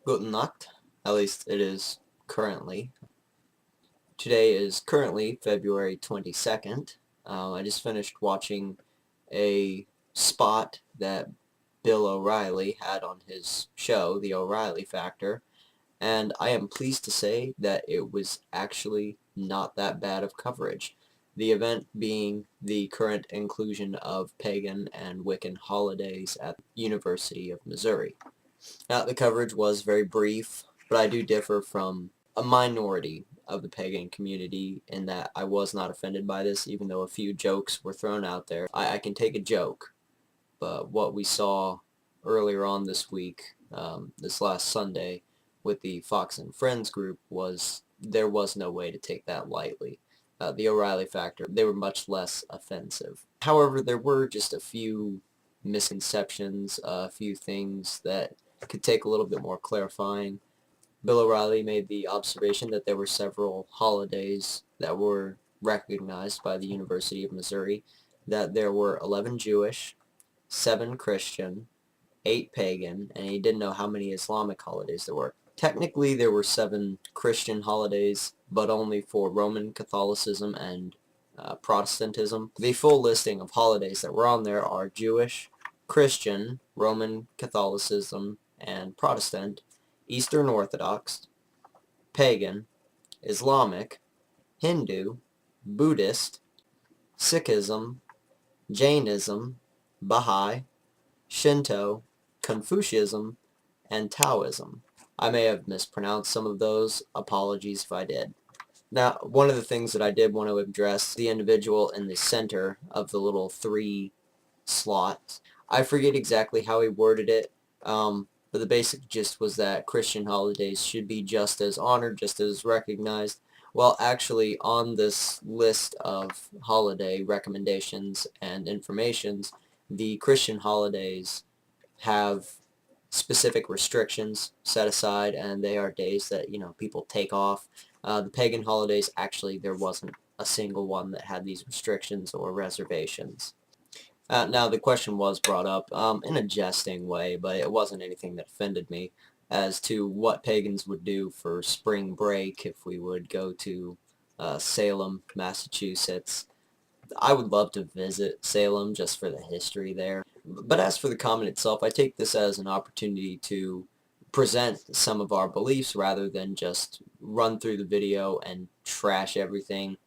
Guten Nacht, at least it is currently. Today is currently February 22nd. I just finished watching a spot that Bill O'Reilly had on his show, The O'Reilly Factor, and I am pleased to say that it was actually not that bad of coverage. The event being the current inclusion of pagan and Wiccan holidays at the University of Missouri. Now, the coverage was very brief, but I do differ from a minority of the pagan community in that I was not offended by this, even though a few jokes were thrown out there. I can take a joke, but what we saw earlier on this week, this last Sunday, with the Fox and Friends group there was no way to take that lightly. The O'Reilly Factor, they were much less offensive. However, there were just a few misconceptions, a few things that could take a little bit more clarifying. Bill O'Reilly made the observation that there were several holidays that were recognized by the University of Missouri, that there were 11 Jewish, 7 Christian, 8 pagan, and he didn't know how many Islamic holidays there were. Technically, there were 7 Christian holidays, but only for Roman Catholicism and Protestantism. The full listing of holidays that were on there are Jewish, Christian, Roman Catholicism, and Protestant, Eastern Orthodox, pagan, Islamic, Hindu, Buddhist, Sikhism, Jainism, Baha'i, Shinto, Confucianism, and Taoism. I may have mispronounced some of those. Apologies if I did. Now, one of the things that I did want to address, the individual in the center of the little 3 slots. I forget exactly how he worded it, but the basic gist was that Christian holidays should be just as honored, just as recognized. Well, actually, on this list of holiday recommendations and informations, the Christian holidays have specific restrictions set aside, and they are days that, people take off. The pagan holidays, actually, there wasn't a single one that had these restrictions or reservations. Now, the question was brought up in a jesting way, but it wasn't anything that offended me, as to what pagans would do for spring break if we would go to Salem, Massachusetts. I would love to visit Salem just for the history there. But as for the comment itself, I take this as an opportunity to present some of our beliefs rather than just run through the video and trash everything.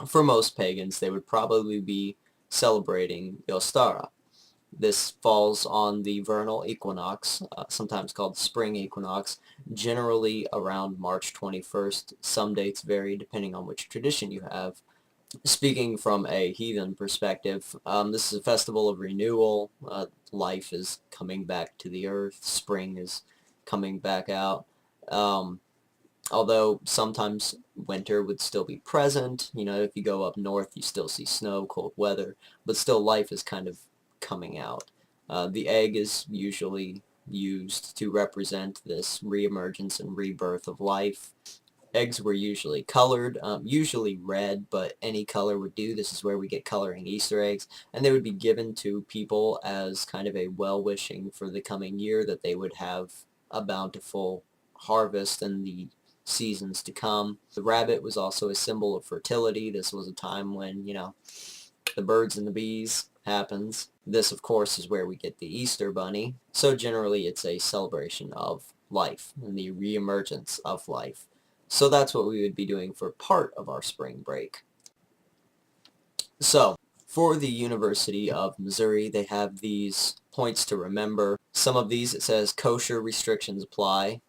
For most pagans, they would probably be celebrating Yostara. This falls on the vernal equinox, sometimes called spring equinox, generally around March 21st. Some dates vary depending on which tradition you have. Speaking from a heathen perspective, this is a festival of renewal. Life is coming back to the earth. Spring is coming back out. Although sometimes winter would still be present. If you go up north, you still see snow, cold weather, but still life is kind of coming out. The egg is usually used to represent this reemergence and rebirth of life. Eggs were usually colored, usually red, but any color would do. This is where we get coloring Easter eggs, and they would be given to people as kind of a well-wishing for the coming year, that they would have a bountiful harvest in the seasons to come. The rabbit was also a symbol of fertility. This was a time when, the birds and the bees happens. This, of course, is where we get the Easter bunny. So generally, it's a celebration of life and the reemergence of life. So that's what we would be doing for part of our spring break. So, for the University of Missouri, they have these points to remember. Some of these, it says kosher restrictions apply,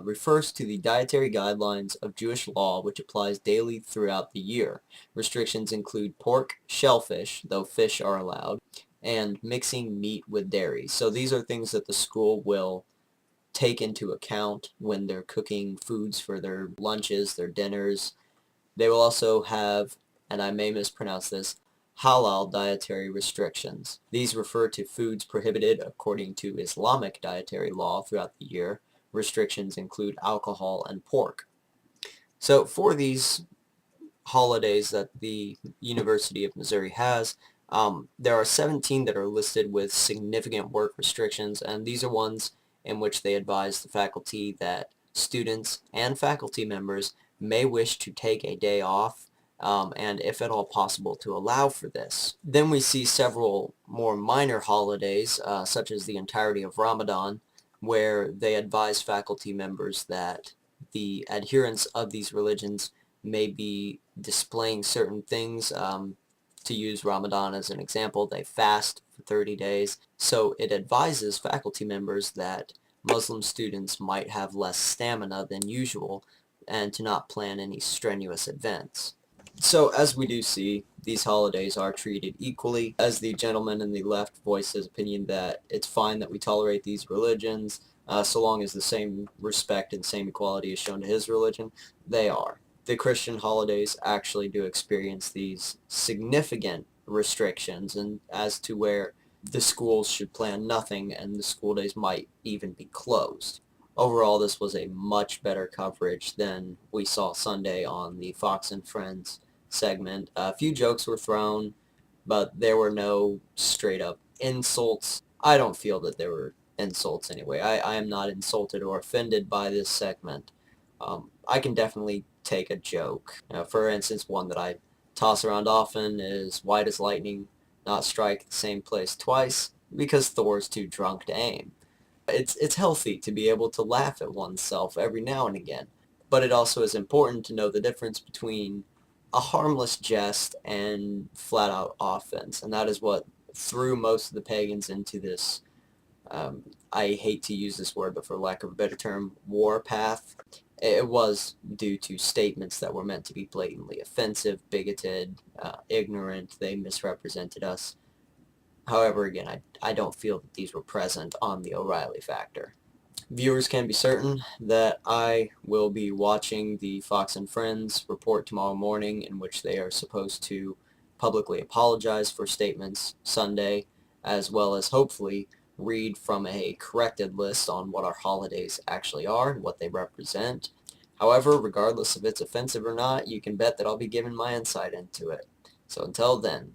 refers to the dietary guidelines of Jewish law, which applies daily throughout the year. Restrictions include pork, shellfish, though fish are allowed, and mixing meat with dairy. So these are things that the school will take into account when they're cooking foods for their lunches, their dinners. They will also have, and I may mispronounce this, halal dietary restrictions. These refer to foods prohibited according to Islamic dietary law throughout the year. Restrictions include alcohol and pork. So for these holidays that the University of Missouri has, there are 17 that are listed with significant work restrictions, and these are ones in which they advised the faculty that students and faculty members may wish to take a day off, and if at all possible to allow for this. Then we see several more minor holidays, such as the entirety of Ramadan, where they advise faculty members that the adherents of these religions may be displaying certain things. To use Ramadan as an example, they fast for 30 days, so it advises faculty members that Muslim students might have less stamina than usual and to not plan any strenuous events. So as we do see, these holidays are treated equally. As the gentleman in the left voiced his opinion that it's fine that we tolerate these religions, so long as the same respect and same equality is shown to his religion, they are. The Christian holidays actually do experience these significant restrictions, and as to where the schools should plan nothing and the school days might even be closed. Overall, this was a much better coverage than we saw Sunday on the Fox and Friends segment. A few jokes were thrown, but there were no straight up insults. I don't feel that there were insults anyway. I am not insulted or offended by this segment. I can definitely take a joke. For instance, one that I toss around often is, why does lightning not strike the same place twice? Because Thor's too drunk to aim. It's healthy to be able to laugh at oneself every now and again, but it also is important to know the difference between a harmless jest and flat-out offense, and that is what threw most of the pagans into this, I hate to use this word, but for lack of a better term, warpath. It was due to statements that were meant to be blatantly offensive, bigoted, ignorant. They misrepresented us. However, again, I don't feel that these were present on the O'Reilly Factor. Viewers can be certain that I will be watching the Fox and Friends report tomorrow morning, in which they are supposed to publicly apologize for statements Sunday, as well as hopefully read from a corrected list on what our holidays actually are and what they represent. However, regardless if it's offensive or not, you can bet that I'll be giving my insight into it. So until then,